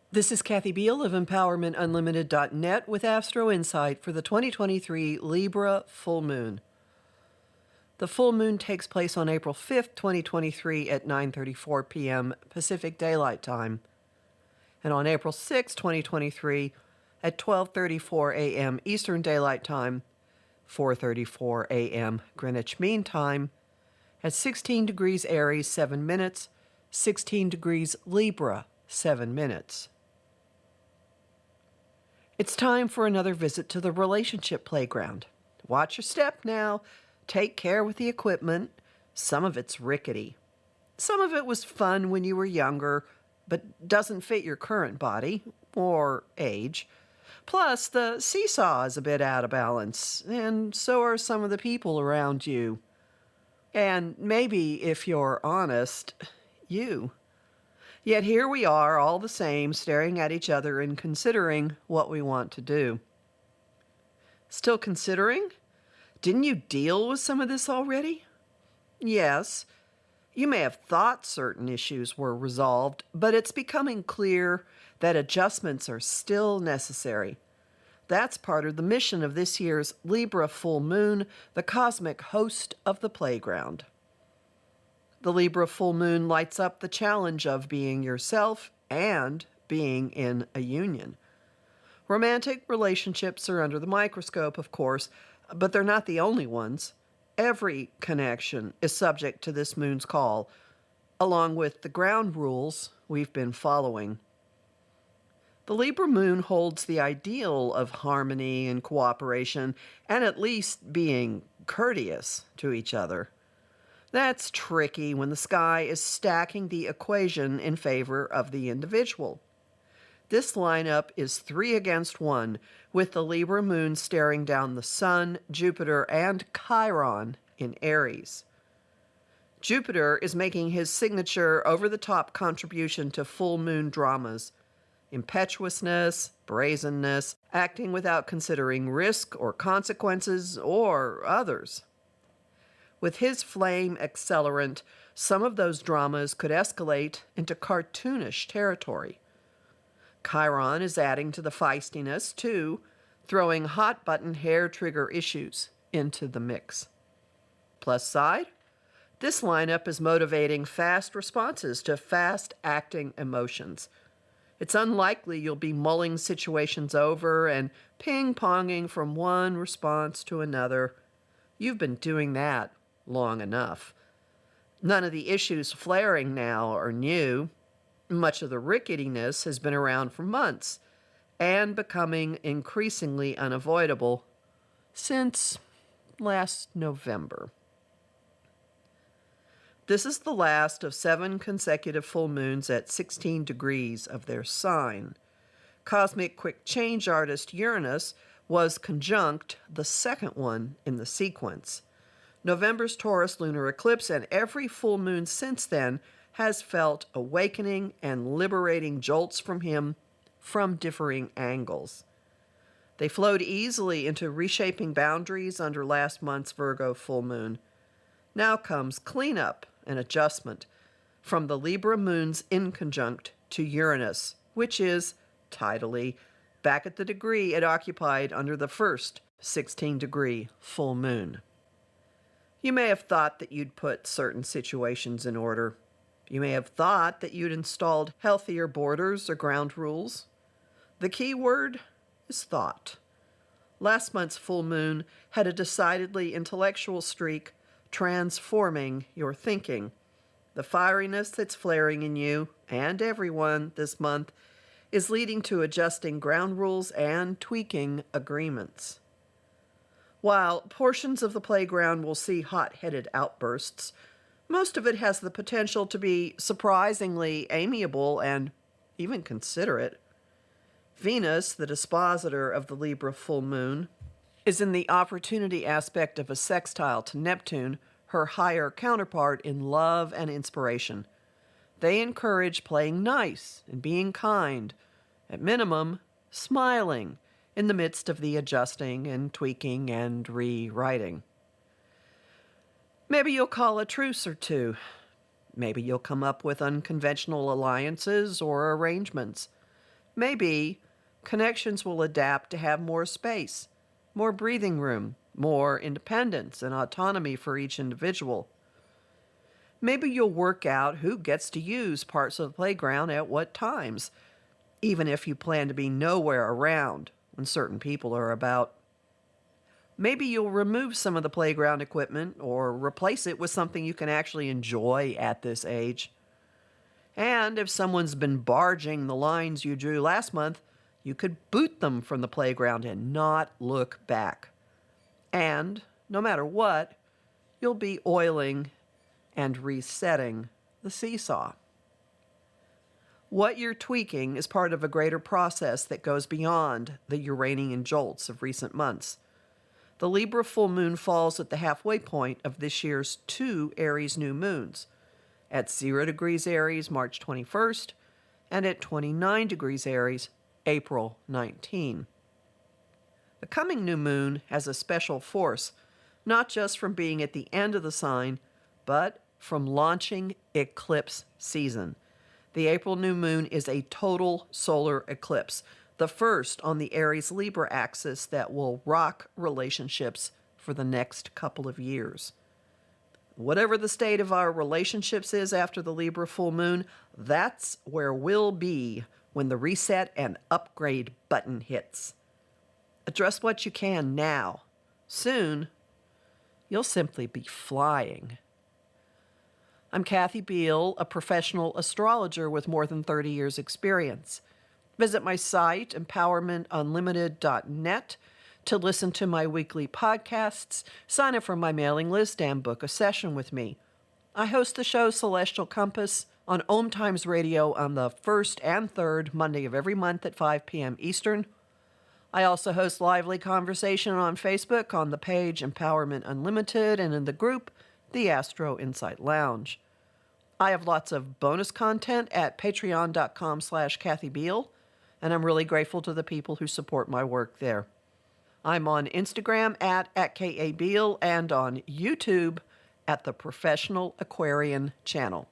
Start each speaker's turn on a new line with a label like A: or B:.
A: This is Kathy Biehl of EmpowermentUnlimited.net with Astro-Insight for the 2023 Libra Full Moon. The full moon takes place on April 5th, 2023 at 9:34 p.m. Pacific Daylight Time, and on April 6th, 2023 at 12:34 a.m. Eastern Daylight Time, 4:34 a.m. Greenwich Mean Time, at 16 degrees Aries, 7 minutes, 16 degrees Libra, 7 minutes. It's time for another visit to the relationship playground. Watch your step now. Take care with the equipment. Some of it's rickety. Some of it was fun when you were younger, but doesn't fit your current body or age. Plus, the seesaw is a bit out of balance, and so are some of the people around you. And maybe, if you're honest, you. Yet here we are, all the same, staring at each other and considering what we want to do. Still considering? Didn't you deal with some of this already? Yes. You may have thought certain issues were resolved, but it's becoming clear that adjustments are still necessary. That's part of the mission of this year's Libra Full Moon, the cosmic host of the playground. The Libra full moon lights up the challenge of being yourself and being in a union. Romantic relationships are under the microscope, of course, but they're not the only ones. Every connection is subject to this moon's call, along with the ground rules we've been following. The Libra moon holds the ideal of harmony and cooperation, and at least being courteous to each other. That's tricky when the sky is stacking the equation in favor of the individual. This lineup is 3 against 1, with the Libra moon staring down the Sun, Jupiter, and Chiron in Aries. Jupiter is making his signature over-the-top contribution to full moon dramas. Impetuousness, brazenness, acting without considering risk or consequences or others. With his flame accelerant, some of those dramas could escalate into cartoonish territory. Chiron is adding to the feistiness, too, throwing hot-button hair-trigger issues into the mix. Plus side, this lineup is motivating fast responses to fast-acting emotions. It's unlikely you'll be mulling situations over and ping-ponging from one response to another. You've been doing that long enough. None of the issues flaring now are new. Much of the ricketiness has been around for months and becoming increasingly unavoidable since last November. This is the last of 7 consecutive full moons at 16 degrees of their sign. Cosmic quick change artist Uranus was conjunct the second one in the sequence. November's Taurus lunar eclipse and every full moon since then has felt awakening and liberating jolts from him from differing angles. They flowed easily into reshaping boundaries under last month's Virgo full moon. Now comes cleanup and adjustment from the Libra moon's inconjunct to Uranus, which is, tidally, back at the degree it occupied under the first 16-degree full moon. You may have thought that you'd put certain situations in order. You may have thought that you'd installed healthier borders or ground rules. The key word is thought. Last month's full moon had a decidedly intellectual streak, transforming your thinking. The fieriness that's flaring in you and everyone this month is leading to adjusting ground rules and tweaking agreements. While portions of the playground will see hot-headed outbursts, most of it has the potential to be surprisingly amiable and even considerate. Venus, the dispositor of the Libra full moon, is in the opportunity aspect of a sextile to Neptune, her higher counterpart in love and inspiration. They encourage playing nice and being kind, at minimum, smiling, in the midst of the adjusting and tweaking and rewriting. Maybe you'll call a truce or two. Maybe you'll come up with unconventional alliances or arrangements. Maybe connections will adapt to have more space, more breathing room, more independence and autonomy for each individual. Maybe you'll work out who gets to use parts of the playground at what times, even if you plan to be nowhere around when certain people are about. Maybe you'll remove some of the playground equipment or replace it with something you can actually enjoy at this age. And if someone's been barging the lines you drew last month, you could boot them from the playground and not look back. And no matter what, you'll be oiling and resetting the seesaw. What you're tweaking is part of a greater process that goes beyond the Uranian jolts of recent months. The Libra Full Moon falls at the halfway point of this year's 2 Aries new moons, at 0 degrees Aries, March 21st, and at 29 degrees Aries, April 19. The coming new moon has a special force, not just from being at the end of the sign, but from launching eclipse season. The April new moon is a total solar eclipse, the first on the Aries-Libra axis that will rock relationships for the next couple of years. Whatever the state of our relationships is after the Libra full moon, that's where we'll be when the reset and upgrade button hits. Address what you can now. Soon, you'll simply be flying. I'm Kathy Biehl, a professional astrologer with more than 30 years' experience. Visit my site, empowermentunlimited.net, to listen to my weekly podcasts, sign up for my mailing list, and book a session with me. I host the show Celestial Compass on Om Times Radio on the first and third Monday of every month at 5 p.m. Eastern. I also host lively conversation on Facebook on the page Empowerment Unlimited and in the group the Astro-Insight Lounge. I have lots of bonus content at patreon.com/Kathy Biehl, and I'm really grateful to the people who support my work there. I'm on Instagram at @KABiehl and on YouTube at the Professional Aquarian Channel.